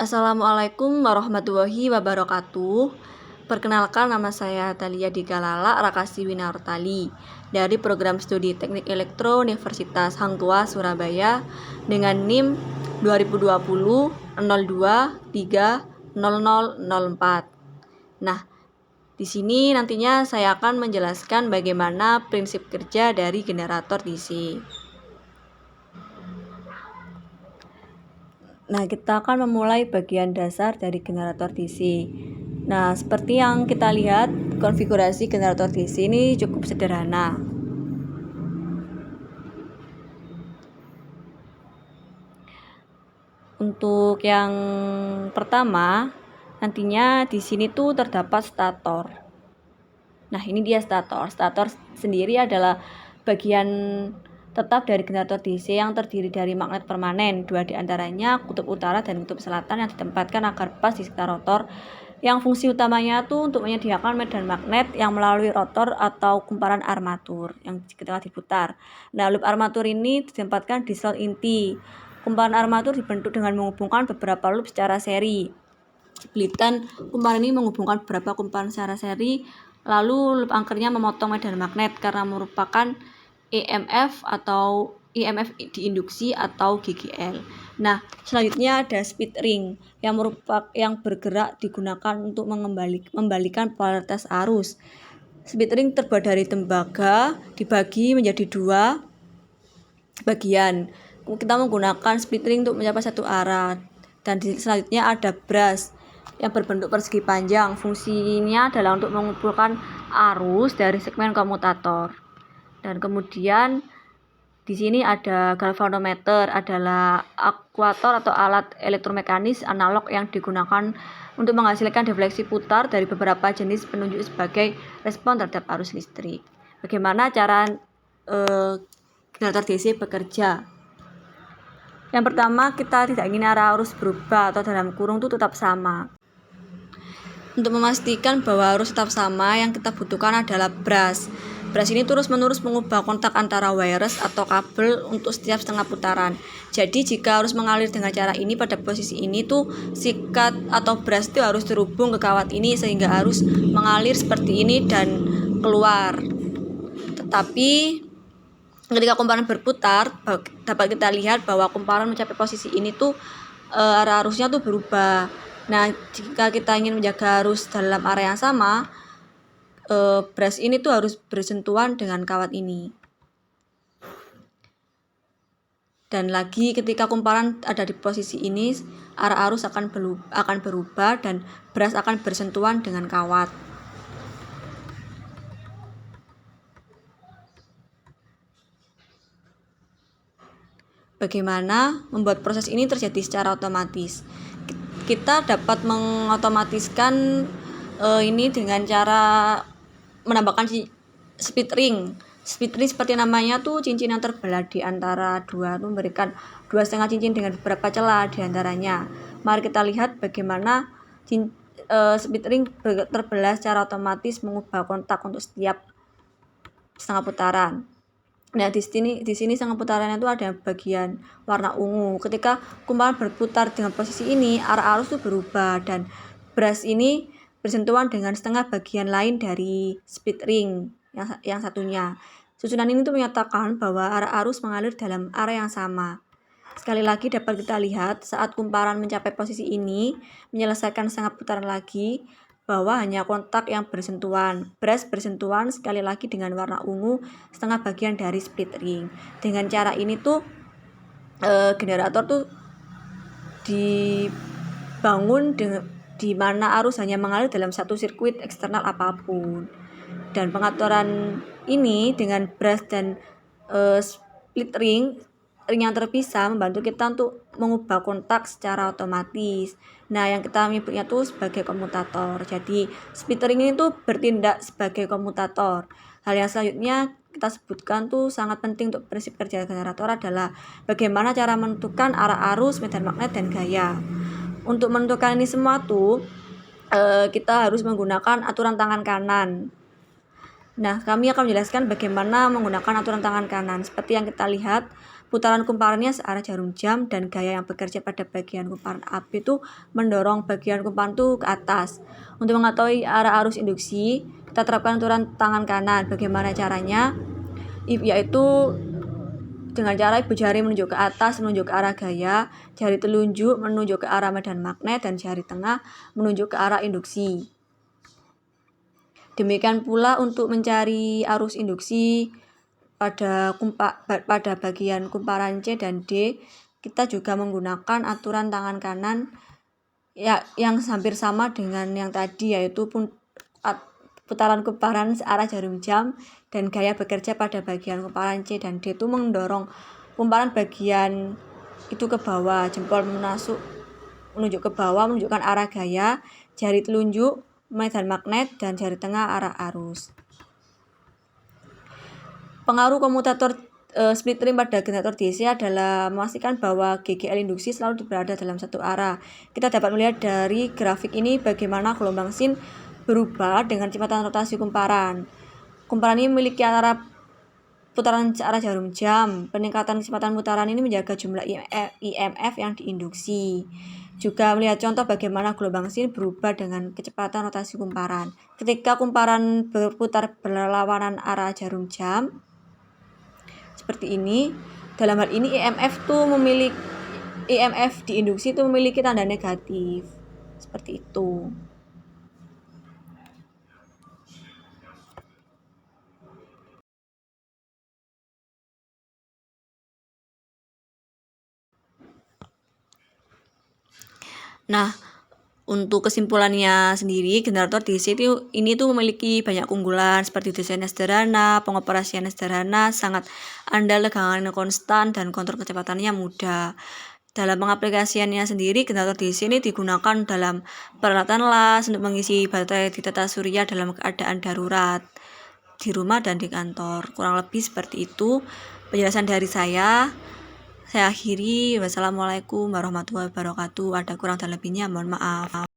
Assalamualaikum warahmatullahi wabarakatuh. Perkenalkan, nama saya Thalia Digalala Rakasi Winartali dari program studi Teknik Elektro Universitas Hang Tuah Surabaya dengan NIM 2020 02 3 0004. Nah, di sini nantinya saya akan menjelaskan bagaimana prinsip kerja dari generator DC. Nah, kita akan memulai bagian dasar dari generator DC. Nah, seperti yang kita lihat, konfigurasi generator DC ini cukup sederhana. Untuk yang pertama, nantinya di sini tuh terdapat stator. Nah, ini dia stator. Stator sendiri adalah bagian tetap dari generator DC yang terdiri dari magnet permanen, dua diantaranya kutub utara dan kutub selatan yang ditempatkan agar pas di sekitar rotor, yang fungsi utamanya itu untuk menyediakan medan magnet yang melalui rotor atau kumparan armatur yang ketika diputar. Nah, loop armatur ini ditempatkan di slot inti. Kumparan armatur dibentuk dengan menghubungkan beberapa loop secara seri. Pelitan kumparan ini menghubungkan beberapa kumparan secara seri, lalu loop angkernya memotong medan magnet karena merupakan EMF atau EMF diinduksi atau GGL. Nah, selanjutnya ada speed ring yang bergerak digunakan untuk membalikan polaritas arus. Speed ring terbuat dari tembaga, dibagi menjadi dua bagian. Kita menggunakan speed ring untuk mencapai satu arah. Dan selanjutnya ada brush yang berbentuk persegi panjang. Fungsinya adalah untuk mengumpulkan arus dari segmen komutator. Dan kemudian di sini ada galvanometer, adalah akuator atau alat elektromekanis analog yang digunakan untuk menghasilkan defleksi putar dari beberapa jenis penunjuk sebagai respon terhadap arus listrik. Bagaimana cara generator DC bekerja? Yang pertama, kita tidak ingin arah arus berubah atau dalam kurung itu tetap sama. Untuk memastikan bahwa arus tetap sama, yang kita butuhkan adalah brush. Brush ini terus-menerus mengubah kontak antara wires atau kabel untuk setiap setengah putaran. Jadi jika arus mengalir dengan cara ini pada posisi ini tuh sikat atau brush itu harus terhubung ke kawat ini sehingga arus mengalir seperti ini dan keluar. Tetapi ketika kumparan berputar, dapat kita lihat bahwa kumparan mencapai posisi ini tuh arah arusnya tuh berubah. Nah, jika kita ingin menjaga arus dalam area yang sama, brush ini tuh harus bersentuhan dengan kawat ini. Dan lagi ketika kumparan ada di posisi ini, arah arus akan berubah dan brush akan bersentuhan dengan kawat. Bagaimana membuat proses ini terjadi secara otomatis? Kita dapat mengotomatiskan ini dengan cara menambahkan speed ring. Speed ring seperti namanya tuh cincin yang terbelah di antara dua, memberikan 2,5 cincin dengan beberapa celah di antaranya. Mari kita lihat bagaimana speed ring terbelah secara otomatis mengubah kontak untuk setiap setengah putaran. Nah, di sini setengah putarannya itu ada bagian warna ungu. Ketika kumparan berputar dengan posisi ini, arah arus itu berubah dan brush ini bersentuhan dengan setengah bagian lain dari speed ring yang satunya. Susunan ini tuh menyatakan bahwa arah arus mengalir dalam area yang sama. Sekali lagi dapat kita lihat saat kumparan mencapai posisi ini, menyelesaikan setengah putaran lagi, bahwa hanya kontak yang bersentuhan. Brush bersentuhan sekali lagi dengan warna ungu setengah bagian dari split ring. Dengan cara ini tuh generator tuh dibangun di mana arus hanya mengalir dalam satu sirkuit eksternal apapun. Dan pengaturan ini dengan brush dan split ring yang terpisah membantu kita untuk mengubah kontak secara otomatis. Nah, yang kita menyebutnya tuh sebagai komutator. Jadi, speed ring ini tuh bertindak sebagai komutator. Hal yang selanjutnya kita sebutkan tuh sangat penting untuk prinsip kerja generator adalah bagaimana cara menentukan arah arus, medan magnet, dan gaya. Untuk menentukan ini semua tuh kita harus menggunakan aturan tangan kanan. Nah, kami akan menjelaskan bagaimana menggunakan aturan tangan kanan. Seperti yang kita lihat putaran kumparannya searah jarum jam dan gaya yang bekerja pada bagian kumparan api itu mendorong bagian kumparan itu ke atas. Untuk mengetahui arah arus induksi, kita terapkan aturan tangan kanan. Bagaimana caranya? Yaitu dengan cara ibu jari menunjuk ke atas, menunjuk ke arah gaya, jari telunjuk menunjuk ke arah medan magnet, dan jari tengah menunjuk ke arah induksi. Demikian pula untuk mencari arus induksi pada bagian kumparan C dan D, kita juga menggunakan aturan tangan kanan ya, yang hampir sama dengan yang tadi, yaitu putaran kumparan searah jarum jam dan gaya bekerja pada bagian kumparan C dan D itu mendorong kumparan bagian itu ke bawah, jempol menunjuk ke bawah menunjukkan arah gaya, jari telunjuk medan magnet, dan jari tengah arah arus. Pengaruh komutator split ring pada generator DC adalah memastikan bahwa GGL induksi selalu berada dalam satu arah. Kita dapat melihat dari grafik ini bagaimana gelombang sin berubah dengan kecepatan rotasi kumparan. Kumparan ini memiliki arah putaran searah jarum jam. Peningkatan kecepatan putaran ini menjaga jumlah IMF yang diinduksi. Juga melihat contoh bagaimana gelombang sin berubah dengan kecepatan rotasi kumparan. Ketika kumparan berputar berlawanan arah jarum jam, seperti ini. Dalam hal ini IMF diinduksi itu memiliki tanda negatif. Seperti itu. Nah, untuk kesimpulannya sendiri, generator DC ini memiliki banyak keunggulan seperti desainnya sederhana, pengoperasiannya sederhana, sangat andal, tegangannya konstan, dan kontrol kecepatannya mudah. Dalam pengaplikasiannya sendiri, generator DC ini digunakan dalam peralatan las untuk mengisi baterai di tata surya dalam keadaan darurat di rumah dan di kantor. Kurang lebih seperti itu penjelasan dari saya. Saya akhiri. Wassalamualaikum warahmatullahi wabarakatuh. Ada kurang dan lebihnya mohon maaf.